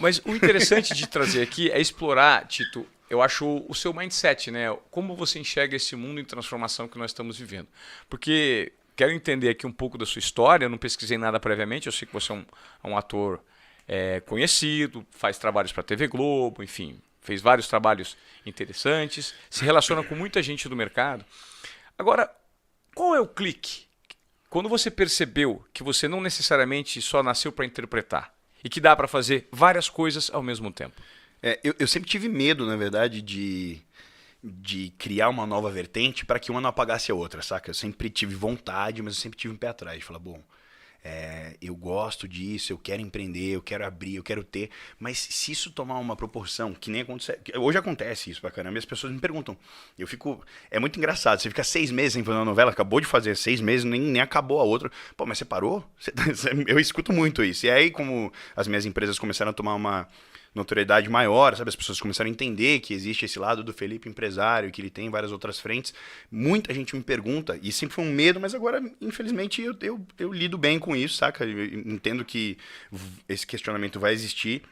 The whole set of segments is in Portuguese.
Mas o interessante de trazer aqui é explorar, Tito, eu acho o seu mindset, né? Como você enxerga esse mundo em transformação que nós estamos vivendo. Porque quero entender aqui um pouco da sua história, eu não pesquisei nada previamente, eu sei que você é um ator conhecido, faz trabalhos para a TV Globo, enfim, fez vários trabalhos interessantes, se relaciona com muita gente do mercado. Agora, qual é o clique? Quando você percebeu que você não necessariamente só nasceu para interpretar e que dá para fazer várias coisas ao mesmo tempo? Eu sempre tive medo, na verdade, de criar uma nova vertente para que uma não apagasse a outra, saca? Eu sempre tive vontade, mas eu sempre tive um pé atrás. De falar, bom, eu gosto disso, eu quero empreender, eu quero abrir, eu quero ter. Mas se isso tomar uma proporção, que nem acontece. Hoje acontece isso pra caramba, e as pessoas me perguntam. Eu fico. É muito engraçado. Você fica 6 meses sem fazer uma novela, acabou de fazer 6 meses, nem acabou a outra. Pô, mas você parou? Eu escuto muito isso. E aí, como as minhas empresas começaram a tomar uma notoriedade maior, sabe? As pessoas começaram a entender que existe esse lado do Felipe empresário, que ele tem várias outras frentes. Muita gente me pergunta, e sempre foi um medo, mas agora, infelizmente, eu lido bem com isso, saca? Eu entendo que esse questionamento vai existir,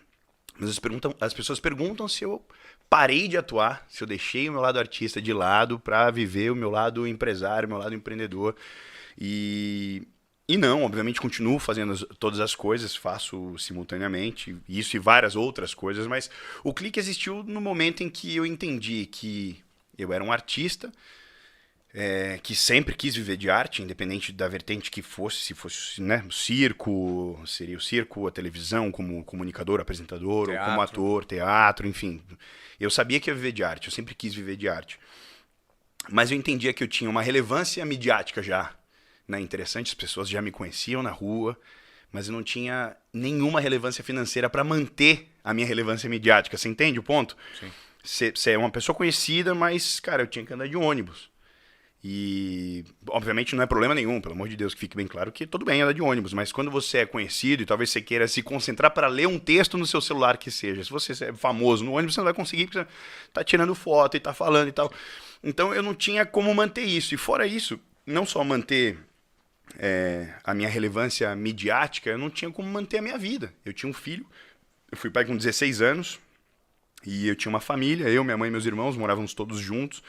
mas as pessoas perguntam se eu parei de atuar, se eu deixei o meu lado artista de lado para viver o meu lado empresário, o meu lado empreendedor. E não, obviamente continuo fazendo todas as coisas, faço simultaneamente, isso e várias outras coisas, mas o clique existiu no momento em que eu entendi que eu era um artista, que sempre quis viver de arte, independente da vertente que fosse, se fosse, né, o circo, seria o circo, a televisão, como comunicador, apresentador, ou como Teatro. ator, teatro, enfim. Eu sabia que ia viver de arte, eu sempre quis viver de arte. Mas eu entendia que eu tinha uma relevância midiática já, né, interessante, as pessoas já me conheciam na rua, mas eu não tinha nenhuma relevância financeira para manter a minha relevância midiática. Você entende o ponto? Sim. Você é uma pessoa conhecida, mas, cara, eu tinha que andar de ônibus. E, obviamente, não é problema nenhum, pelo amor de Deus, que fique bem claro que tudo bem andar de ônibus, mas quando você é conhecido e talvez você queira se concentrar para ler um texto no seu celular que seja, se você é famoso no ônibus, você não vai conseguir porque você tá tirando foto e tá falando e tal. Então eu não tinha como manter isso. E fora isso, não só manter a minha relevância midiática, eu não tinha como manter a minha vida. Eu tinha um filho, eu fui pai com 16 anos, e eu tinha uma família, eu, minha mãe e meus irmãos, morávamos todos juntos,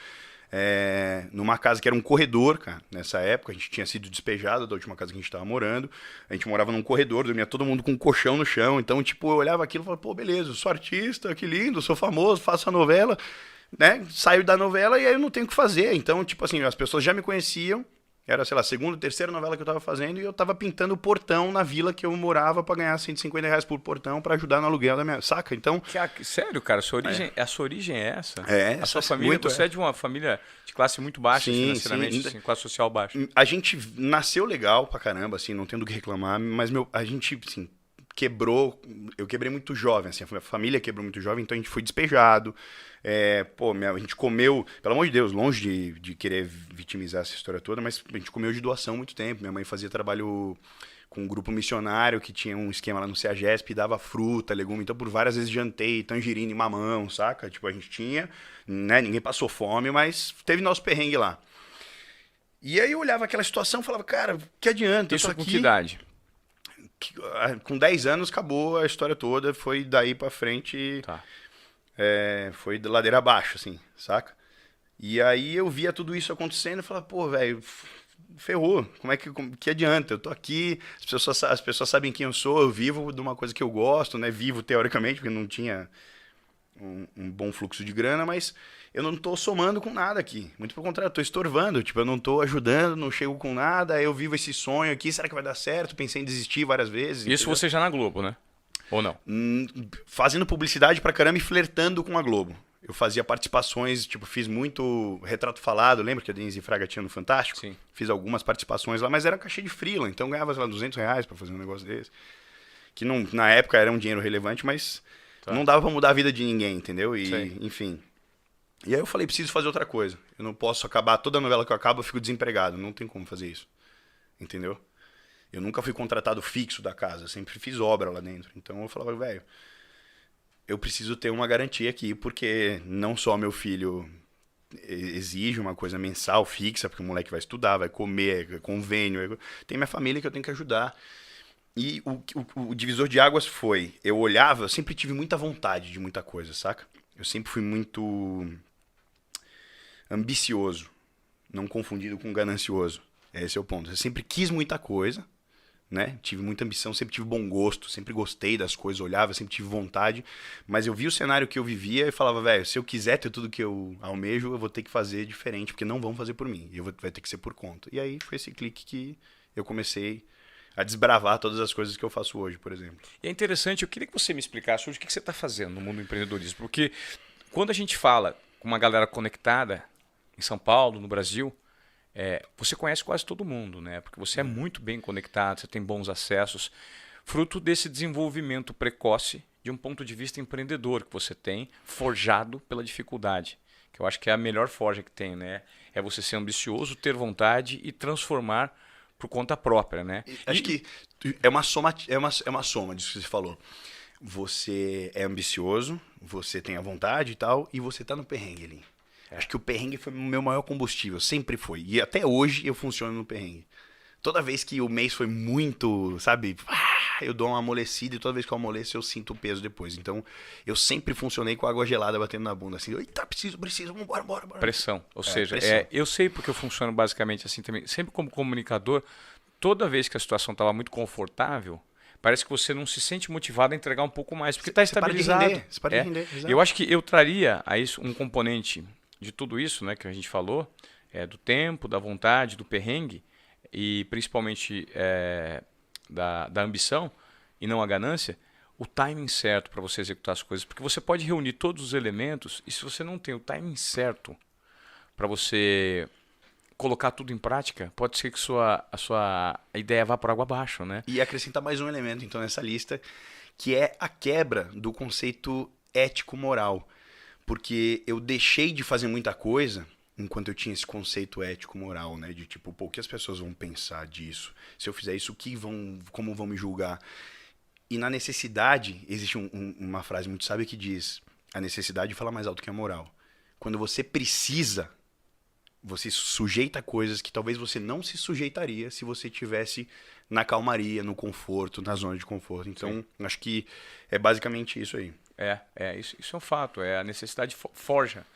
numa casa que era um corredor, cara. Nessa época, a gente tinha sido despejado da última casa que a gente estava morando, a gente morava num corredor, dormia todo mundo com um colchão no chão, então, tipo, eu olhava aquilo e falava, pô, beleza, eu sou artista, que lindo, sou famoso, faço a novela, né, saio da novela e aí eu não tenho o que fazer, então, tipo assim, as pessoas já me conheciam. Era, sei lá, a segunda, terceira novela que eu tava fazendo e eu tava pintando o portão na vila que eu morava pra ganhar R$ 150 por portão pra ajudar no aluguel da minha... Saca? Então, Sério, cara, a sua origem é essa? A essa sua família, muito você é de uma família de classe muito baixa Sim, financeiramente, sim. assim, classe social baixa. A gente nasceu legal pra caramba, assim, não tendo o que reclamar, mas a gente, assim, quebrou... Eu quebrei muito jovem, assim, a família quebrou muito jovem, então a gente foi despejado. A gente comeu, pelo amor de Deus, longe de querer vitimizar essa história toda, mas a gente comeu de doação há muito tempo. Minha mãe fazia trabalho com um grupo missionário que tinha um esquema lá no CEAGESP, dava fruta, legume, então por várias vezes jantei tangerina e mamão, saca? Tipo, a gente tinha, né? Ninguém passou fome, mas teve nosso perrengue lá. E aí eu olhava aquela situação e falava, cara, que adianta? Isso Eu tô com que aqui. idade? Com 10 anos acabou a história toda, foi daí pra frente. Tá. Foi de ladeira abaixo, assim, saca? E aí eu via tudo isso acontecendo e falava, pô, velho, ferrou. Que adianta? Eu tô aqui, as pessoas sabem quem eu sou, eu vivo de uma coisa que eu gosto, né? Vivo teoricamente, porque não tinha um bom fluxo de grana, mas eu não tô somando com nada aqui. Muito pelo contrário, eu tô estorvando. Tipo, eu não tô ajudando, não chego com nada, aí eu vivo esse sonho aqui, será que vai dar certo? Pensei em desistir várias vezes. Isso Entendeu? você já na Globo, né? Ou não? Fazendo publicidade pra caramba e flertando com a Globo. Eu fazia participações, tipo, fiz muito retrato falado, lembra que a Denise Fraga tinha no Fantástico? Sim. Fiz algumas participações lá, mas era cachê de freela, então eu ganhava, sei lá, R$ 200 pra fazer um negócio desse. Que não, na época era um dinheiro relevante, mas Tá. não dava pra mudar a vida de ninguém, entendeu? Sei. Enfim. E aí eu falei, preciso fazer outra coisa. Eu não posso acabar, toda novela que eu acabo eu fico desempregado, não tem como fazer isso. Entendeu? Eu nunca fui contratado fixo da casa, sempre fiz obra lá dentro. Então eu falava, velho, eu preciso ter uma garantia aqui, porque não só meu filho exige uma coisa mensal, fixa, porque o moleque vai estudar, vai comer, é convênio, tem minha família que eu tenho que ajudar. E o divisor de águas foi, eu olhava, eu sempre tive muita vontade de muita coisa, saca? Eu sempre fui muito ambicioso, não confundido com ganancioso. Esse é o ponto. Eu sempre quis muita coisa, né? Tive muita ambição, sempre tive bom gosto, sempre gostei das coisas, olhava, sempre tive vontade, mas eu via o cenário que eu vivia e falava, velho, se eu quiser ter tudo que eu almejo, eu vou ter que fazer diferente, porque não vão fazer por mim, vai ter que ser por conta. E aí foi esse clique que eu comecei a desbravar todas as coisas que eu faço hoje, por exemplo. E é interessante, eu queria que você me explicasse hoje o que você está fazendo no mundo do empreendedorismo, porque quando a gente fala com uma galera conectada em São Paulo, no Brasil, você conhece quase todo mundo, né? Porque você é muito bem conectado, você tem bons acessos, fruto desse desenvolvimento precoce de um ponto de vista empreendedor que você tem, forjado pela dificuldade, que eu acho que é a melhor forja que tem, né? É você ser ambicioso, ter vontade e transformar por conta própria, né? Acho que é uma soma disso que você falou. Você é ambicioso, você tem a vontade e tal, e você tá no perrengue ali. Acho que o perrengue foi o meu maior combustível, sempre foi. E até hoje eu funciono no perrengue. Toda vez que o mês foi muito, sabe, eu dou uma amolecida e toda vez que eu amoleço eu sinto o peso depois. Então eu sempre funcionei com água gelada batendo na bunda, assim, eita, preciso, bora. Pressão, ou seja, pressão. Eu sei porque eu funciono basicamente assim também. Sempre como comunicador, toda vez que a situação estava muito confortável, parece que você não se sente motivado a entregar um pouco mais, porque está estabilizado. Você para de render, exato. Eu acho que eu traria a isso um componente de tudo isso, né, que a gente falou, do tempo, da vontade, do perrengue e principalmente da ambição e não a ganância, o timing certo para você executar as coisas, porque você pode reunir todos os elementos e se você não tem o timing certo para você colocar tudo em prática, pode ser que a sua ideia vá por água abaixo, né? E acrescentar mais um elemento então nessa lista, que é a quebra do conceito ético-moral. Porque eu deixei de fazer muita coisa enquanto eu tinha esse conceito ético-moral, né? De tipo, pô, o que as pessoas vão pensar disso? Se eu fizer isso, como vão me julgar? E na necessidade, existe uma frase muito sábia que diz, a necessidade fala mais alto que a moral. Quando você precisa, você sujeita a coisas que talvez você não se sujeitaria se você tivesse na calmaria, no conforto, na zona de conforto. Então, acho que é basicamente isso aí. Isso é um fato, a necessidade forja.